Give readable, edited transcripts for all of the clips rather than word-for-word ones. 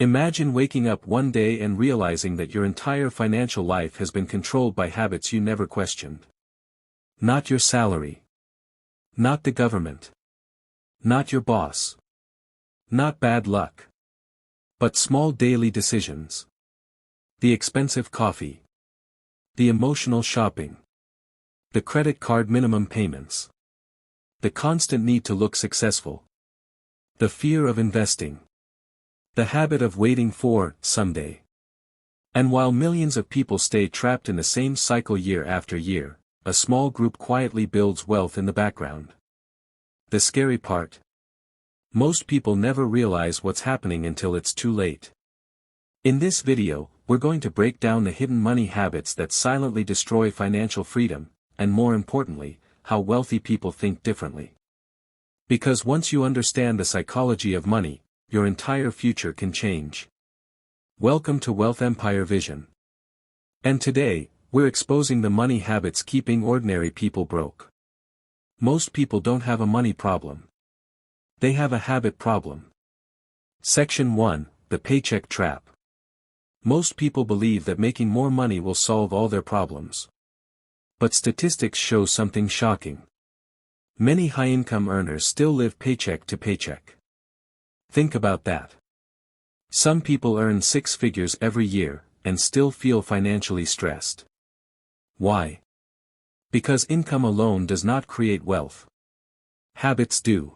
Imagine waking up one day and realizing that your entire financial life has been controlled by habits you never questioned. Not your salary. Not the government. Not your boss. Not bad luck. But small daily decisions. The expensive coffee. The emotional shopping. The credit card minimum payments. The constant need to look successful. The fear of investing. The habit of waiting for someday. And while millions of people stay trapped in the same cycle year after year, a small group quietly builds wealth in the background. The scary part? Most people never realize what's happening until it's too late. In this video, we're going to break down the hidden money habits that silently destroy financial freedom, and more importantly, how wealthy people think differently. Because once you understand the psychology of money, your entire future can change. Welcome to Wealth Empire Vision. And today, we're exposing the money habits keeping ordinary people broke. Most people don't have a money problem. They have a habit problem. Section 1, the paycheck trap. Most people believe that making more money will solve all their problems. But statistics show something shocking. Many high-income earners still live paycheck to paycheck. Think about that. Some people earn six figures every year, and still feel financially stressed. Why? Because income alone does not create wealth. Habits do.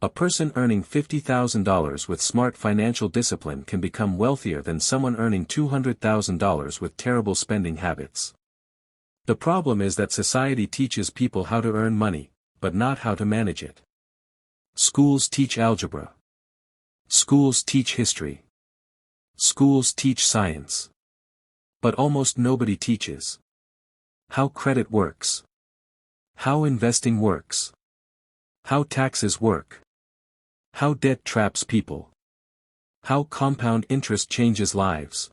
A person earning $50,000 with smart financial discipline can become wealthier than someone earning $200,000 with terrible spending habits. The problem is that society teaches people how to earn money, but not how to manage it. Schools teach algebra. Schools teach history. Schools teach science. But almost nobody teaches how credit works, how investing works, how taxes work, how debt traps people, how compound interest changes lives.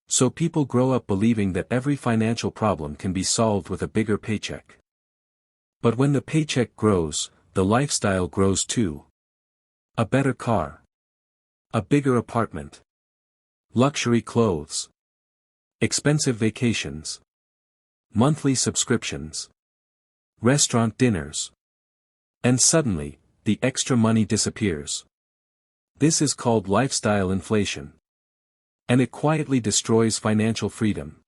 So people grow up believing that every financial problem can be solved with a bigger paycheck. But when the paycheck grows, the lifestyle grows too. A better car. A bigger apartment. Luxury clothes. Expensive vacations. Monthly subscriptions. Restaurant dinners. And suddenly, the extra money disappears. This is called lifestyle inflation. And it quietly destroys financial freedom.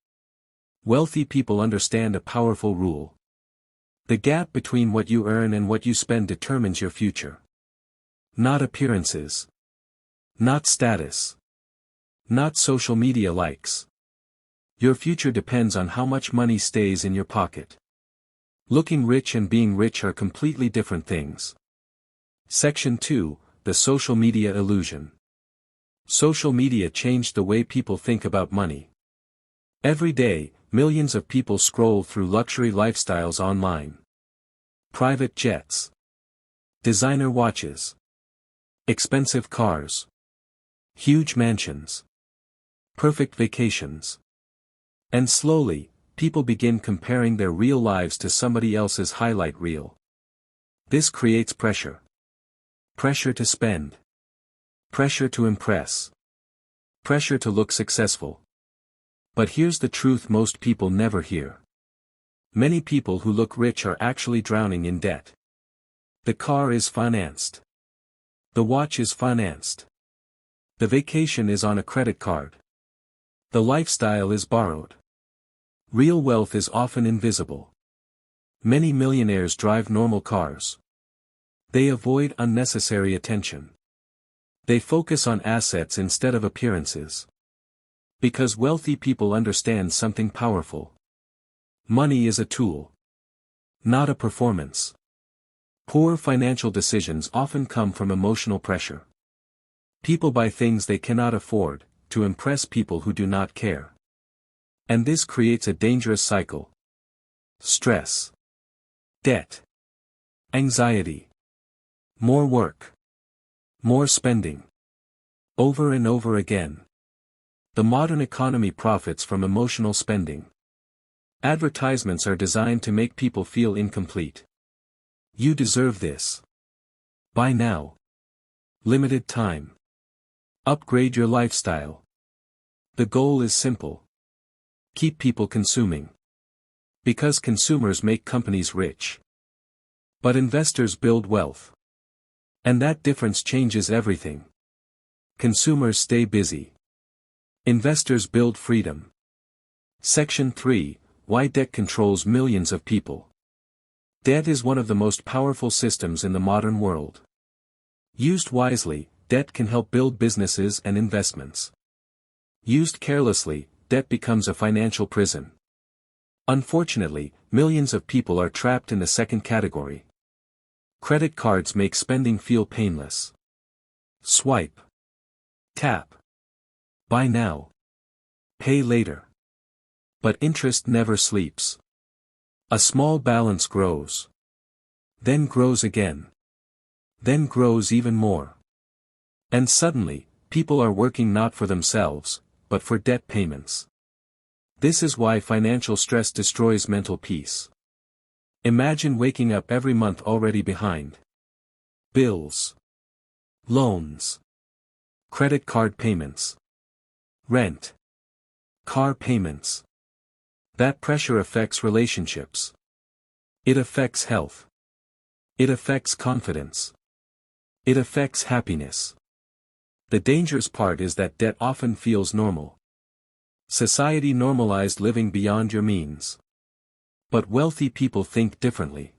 Wealthy people understand a powerful rule. The gap between what you earn and what you spend determines your future. Not appearances. Not status. Not social media likes. Your future depends on how much money stays in your pocket. Looking rich and being rich are completely different things. Section 2, the social media illusion. Social media changed the way people think about money. Every day, millions of people scroll through luxury lifestyles online. Private jets. Designer watches. Expensive cars. Huge mansions. Perfect vacations. And slowly, people begin comparing their real lives to somebody else's highlight reel. This creates pressure. Pressure to spend. Pressure to impress. Pressure to look successful. But here's the truth most people never hear. Many people who look rich are actually drowning in debt. The car is financed. The watch is financed. The vacation is on a credit card. The lifestyle is borrowed. Real wealth is often invisible. Many millionaires drive normal cars. They avoid unnecessary attention. They focus on assets instead of appearances. Because wealthy people understand something powerful. Money is a tool. Not a performance. Poor financial decisions often come from emotional pressure. People buy things they cannot afford, to impress people who do not care. And this creates a dangerous cycle. Stress. Debt. Anxiety. More work. More spending. Over and over again. The modern economy profits from emotional spending. Advertisements are designed to make people feel incomplete. You deserve this. Buy now. Limited time. Upgrade your lifestyle. The goal is simple. Keep people consuming. Because consumers make companies rich. But investors build wealth. And that difference changes everything. Consumers stay busy. Investors build freedom. Section 3. Why debt controls millions of people. Debt is one of the most powerful systems in the modern world. Used wisely, debt can help build businesses and investments. Used carelessly, debt becomes a financial prison. Unfortunately, millions of people are trapped in the second category. Credit cards make spending feel painless. Swipe. Tap. Buy now. Pay later. But interest never sleeps. A small balance grows. Then grows again. Then grows even more. And suddenly, people are working not for themselves, but for debt payments. This is why financial stress destroys mental peace. Imagine waking up every month already behind. Bills. Loans. Credit card payments. Rent. Car payments. That pressure affects relationships. It affects health. It affects confidence. It affects happiness. The dangerous part is that debt often feels normal. Society normalized living beyond your means. But wealthy people think differently.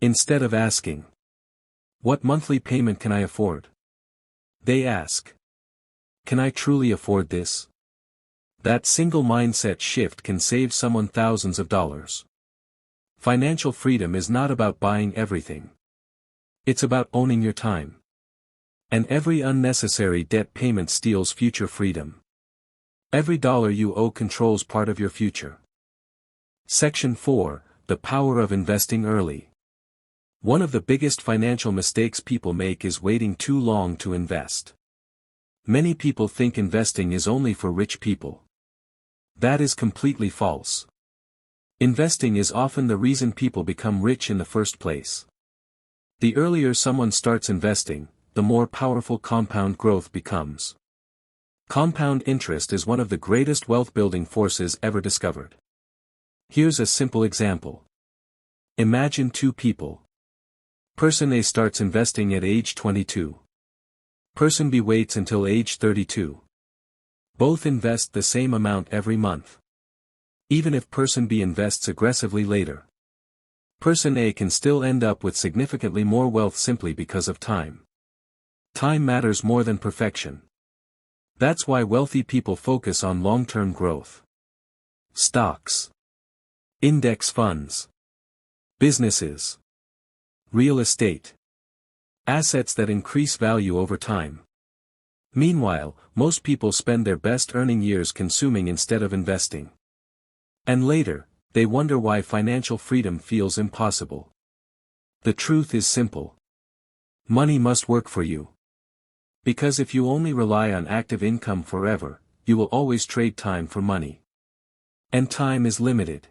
Instead of asking, "What monthly payment can I afford?" they ask, "Can I truly afford this?" That single mindset shift can save someone thousands of dollars. Financial freedom is not about buying everything. It's about owning your time. And every unnecessary debt payment steals future freedom. Every dollar you owe controls part of your future. Section 4. The power of investing early. One of the biggest financial mistakes people make is waiting too long to invest. Many people think investing is only for rich people. That is completely false. Investing is often the reason people become rich in the first place. The earlier someone starts investing, the more powerful compound growth becomes. Compound interest is one of the greatest wealth-building forces ever discovered. Here's a simple example. Imagine two people. Person A starts investing at age 22. Person B waits until age 32. Both invest the same amount every month. Even if person B invests aggressively later, person A can still end up with significantly more wealth simply because of time. Time matters more than perfection. That's why wealthy people focus on long-term growth. Stocks. Index funds. Businesses. Real estate. Assets that increase value over time. Meanwhile, most people spend their best earning years consuming instead of investing. And later, they wonder why financial freedom feels impossible. The truth is simple. Money must work for you. Because if you only rely on active income forever, you will always trade time for money. And time is limited.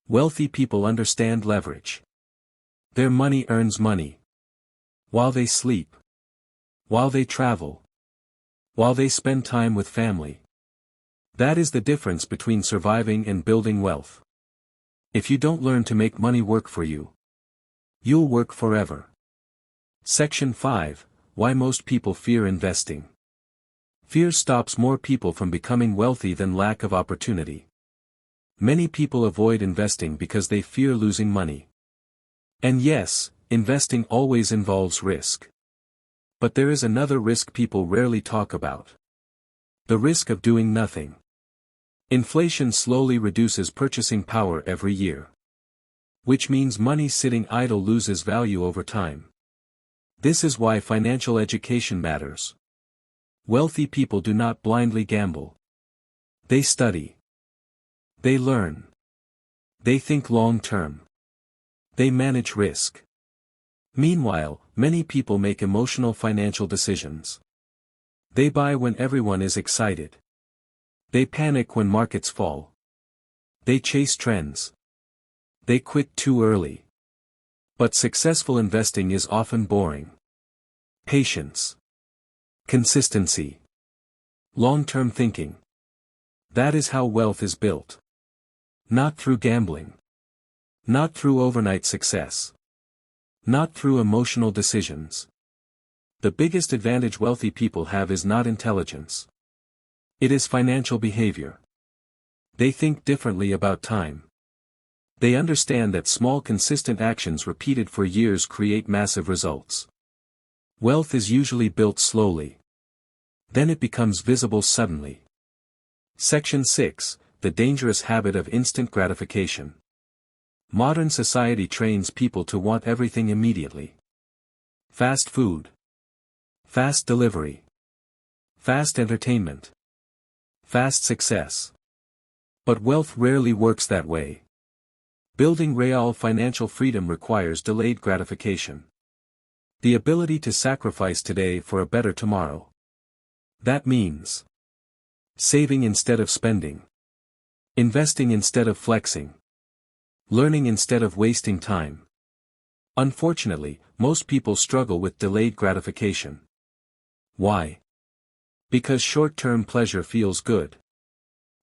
Wealthy people understand leverage. Their money earns money. While they sleep. While they travel. While they spend time with family. That is the difference between surviving and building wealth. If you don't learn to make money work for you, you'll work forever. Section 5. Why most people fear investing. Fear stops more people from becoming wealthy than lack of opportunity. Many people avoid investing because they fear losing money. And yes, investing always involves risk. But there is another risk people rarely talk about. The risk of doing nothing. Inflation slowly reduces purchasing power every year. Which means money sitting idle loses value over time. This is why financial education matters. Wealthy people do not blindly gamble. They study. They learn. They think long-term. They manage risk. Meanwhile, many people make emotional financial decisions. They buy when everyone is excited. They panic when markets fall. They chase trends. They quit too early. But successful investing is often boring. Patience. Consistency. Long-term thinking. That is how wealth is built. Not through gambling. Not through overnight success. Not through emotional decisions. The biggest advantage wealthy people have is not intelligence. It is financial behavior. They think differently about time. They understand that small consistent actions repeated for years create massive results. Wealth is usually built slowly. Then it becomes visible suddenly. Section 6, The Dangerous Habit of Instant Gratification. Modern society trains people to want everything immediately. Fast food. Fast delivery. Fast entertainment. Fast success. But wealth rarely works that way. Building real financial freedom requires delayed gratification. The ability to sacrifice today for a better tomorrow. That means saving instead of spending. Investing instead of flexing. Learning instead of wasting time. Unfortunately, most people struggle with delayed gratification. Why? Because short-term pleasure feels good.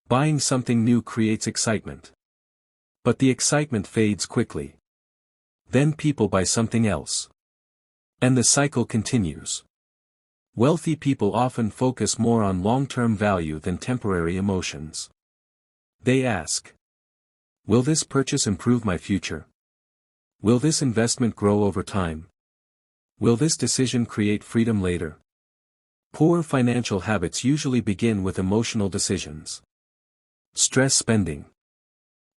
Buying something new creates excitement. But the excitement fades quickly. Then people buy something else. And the cycle continues. Wealthy people often focus more on long-term value than temporary emotions. They ask, will this purchase improve my future? Will this investment grow over time? Will this decision create freedom later? Poor financial habits usually begin with emotional decisions. Stress spending.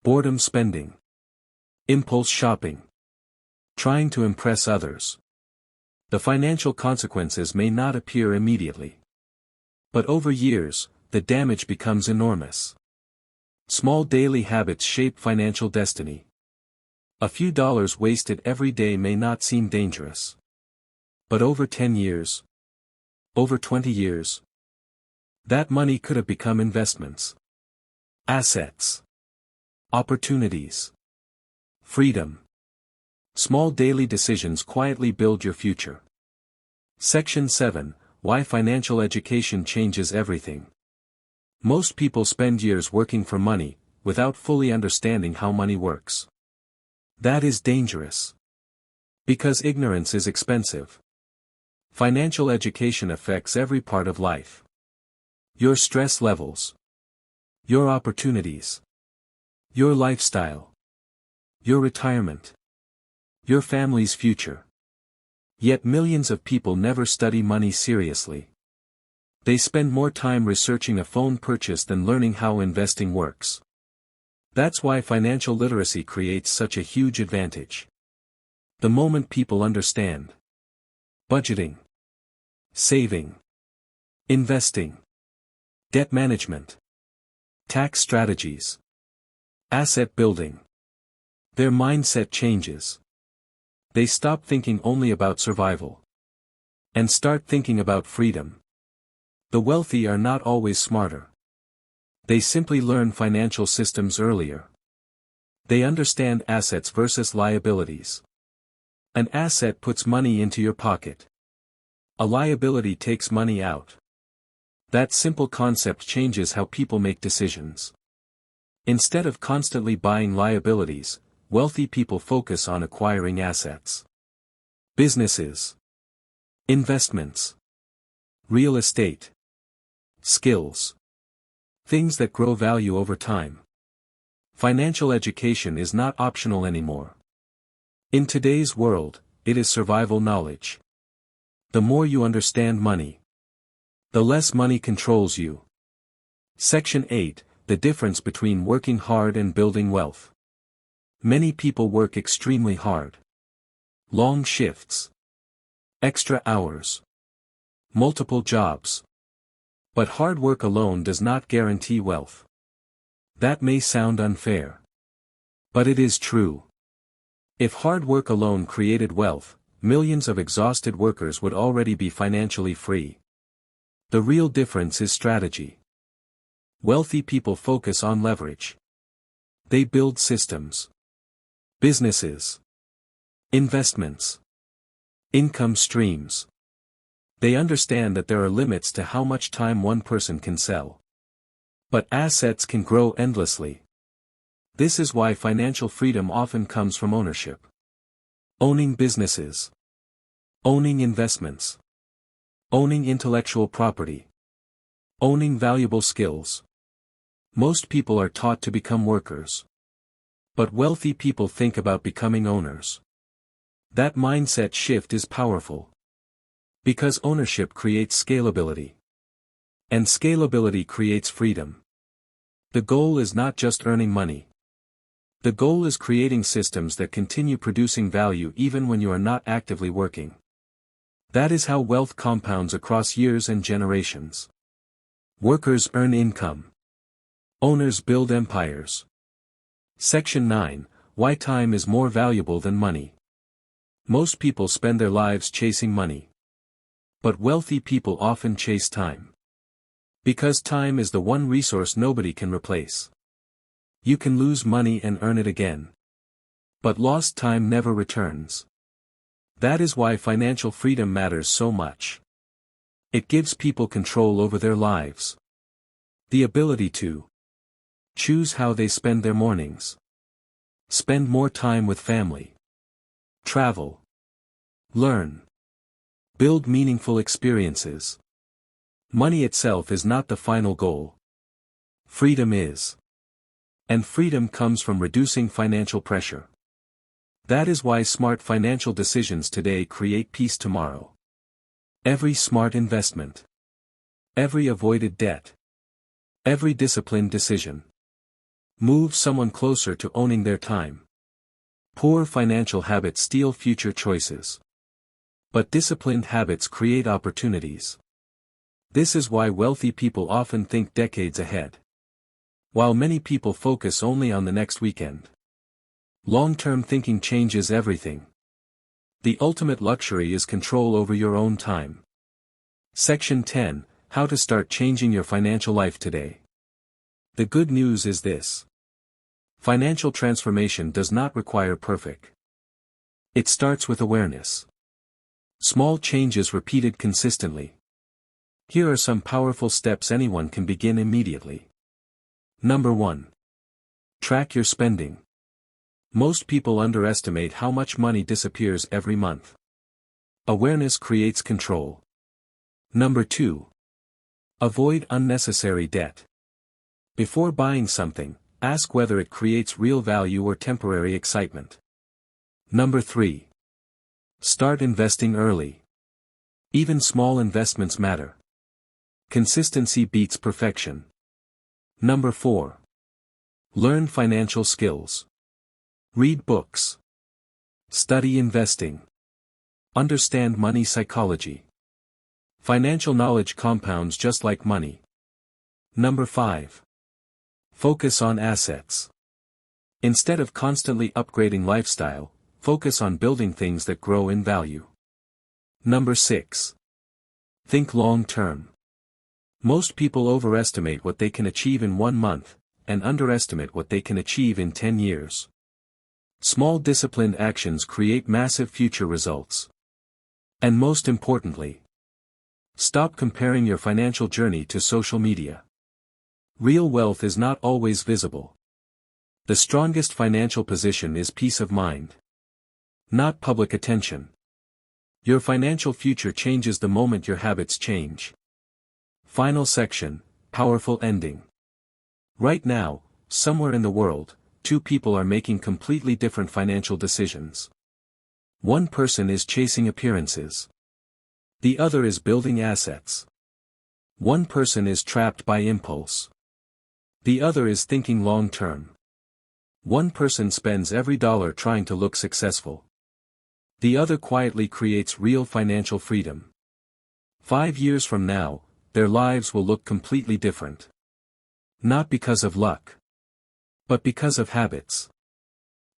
Boredom spending. Impulse shopping. Trying to impress others. The financial consequences may not appear immediately. But over years, the damage becomes enormous. Small daily habits shape financial destiny. A few dollars wasted every day may not seem dangerous. But over 10 years, over 20 years, that money could have become investments. Assets. Opportunities. Freedom. Small daily decisions quietly build your future. Section 7, Why Financial Education Changes Everything. Most people spend years working for money, without fully understanding how money works. That is dangerous. Because ignorance is expensive. Financial education affects every part of life. Your stress levels. Your opportunities. Your lifestyle. Your retirement. Your family's future. Yet millions of people never study money seriously. They spend more time researching a phone purchase than learning how investing works. That's why financial literacy creates such a huge advantage. The moment people understand budgeting, saving, investing, debt management, tax strategies, asset building, their mindset changes. They stop thinking only about survival and start thinking about freedom. The wealthy are not always smarter. They simply learn financial systems earlier. They understand assets versus liabilities. An asset puts money into your pocket. A liability takes money out. That simple concept changes how people make decisions. Instead of constantly buying liabilities, wealthy people focus on acquiring assets. Businesses. Investments. Real estate. Skills. Things that grow value over time. Financial education is not optional anymore. In today's world, it is survival knowledge. The more you understand money, the less money controls you. Section 8, The Difference Between Working Hard and Building Wealth. Many people work extremely hard. Long shifts. Extra hours. Multiple jobs. But hard work alone does not guarantee wealth. That may sound unfair. But it is true. If hard work alone created wealth, millions of exhausted workers would already be financially free. The real difference is strategy. Wealthy people focus on leverage. They build systems. Businesses. Investments. Income streams. They understand that there are limits to how much time one person can sell. But assets can grow endlessly. This is why financial freedom often comes from ownership. Owning businesses. Owning investments. Owning intellectual property. Owning valuable skills. Most people are taught to become workers. But wealthy people think about becoming owners. That mindset shift is powerful. Because ownership creates scalability. And scalability creates freedom. The goal is not just earning money. The goal is creating systems that continue producing value even when you are not actively working. That is how wealth compounds across years and generations. Workers earn income. Owners build empires. Section 9, Why time is more valuable than money. Most people spend their lives chasing money. But wealthy people often chase time. Because time is the one resource nobody can replace. You can lose money and earn it again. But lost time never returns. That is why financial freedom matters so much. It gives people control over their lives. The ability to choose how they spend their mornings. Spend more time with family. Travel. Learn. Build meaningful experiences. Money itself is not the final goal. Freedom is. And freedom comes from reducing financial pressure. That is why smart financial decisions today create peace tomorrow. Every smart investment. Every avoided debt. Every disciplined decision. Moves someone closer to owning their time. Poor financial habits steal future choices. But disciplined habits create opportunities. This is why wealthy people often think decades ahead. While many people focus only on the next weekend. Long-term thinking changes everything. The ultimate luxury is control over your own time. Section 10, How to Start Changing Your Financial Life Today. The good news is this. Financial transformation does not require perfect. It starts with awareness. Small changes repeated consistently. Here are some powerful steps anyone can begin immediately. Number 1. Track your spending. Most people underestimate how much money disappears every month. Awareness creates control. Number 2. Avoid unnecessary debt. Before buying something, ask whether it creates real value or temporary excitement. Number 3. Start investing early. Even small investments matter. Consistency beats perfection. Number 4. Learn financial skills. Read books. Study investing. Understand money psychology. Financial knowledge compounds just like money. Number 5. Focus on assets. Instead of constantly upgrading lifestyle, focus on building things that grow in value. Number 6. Think long-term. Most people overestimate what they can achieve in 1 month, and underestimate what they can achieve in 10 years. Small disciplined actions create massive future results. And most importantly, stop comparing your financial journey to social media. Real wealth is not always visible. The strongest financial position is peace of mind. Not public attention. Your financial future changes the moment your habits change. Final section, Powerful Ending. Right now, somewhere in the world, 2 people are making completely different financial decisions. One person is chasing appearances. The other is building assets. One person is trapped by impulse. The other is thinking long-term. One person spends every dollar trying to look successful. The other quietly creates real financial freedom. 5 years from now, their lives will look completely different. Not because of luck. But because of habits.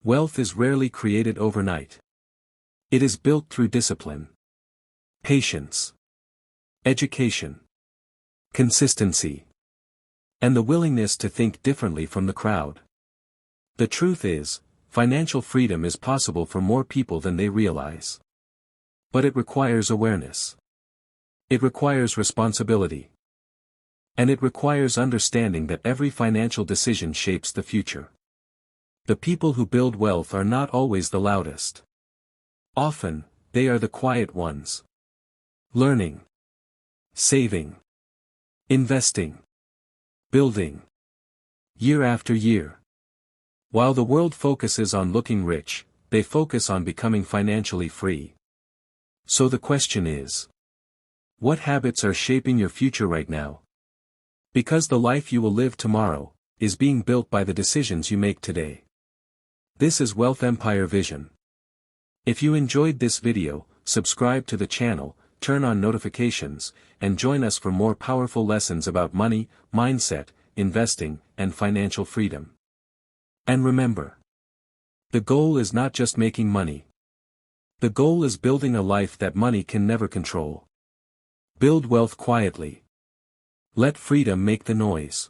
Wealth is rarely created overnight. It is built through discipline. Patience. Education. Consistency. And the willingness to think differently from the crowd. The truth is, financial freedom is possible for more people than they realize. But it requires awareness. It requires responsibility. And it requires understanding that every financial decision shapes the future. The people who build wealth are not always the loudest. Often, they are the quiet ones. Learning. Saving. Investing. Building. Year after year. While the world focuses on looking rich, they focus on becoming financially free. So the question is, what habits are shaping your future right now? Because the life you will live tomorrow is being built by the decisions you make today. This is Wealth Empire Vision. If you enjoyed this video, subscribe to the channel, turn on notifications, and join us for more powerful lessons about money, mindset, investing, and financial freedom. And remember, the goal is not just making money. The goal is building a life that money can never control. Build wealth quietly. Let freedom make the noise.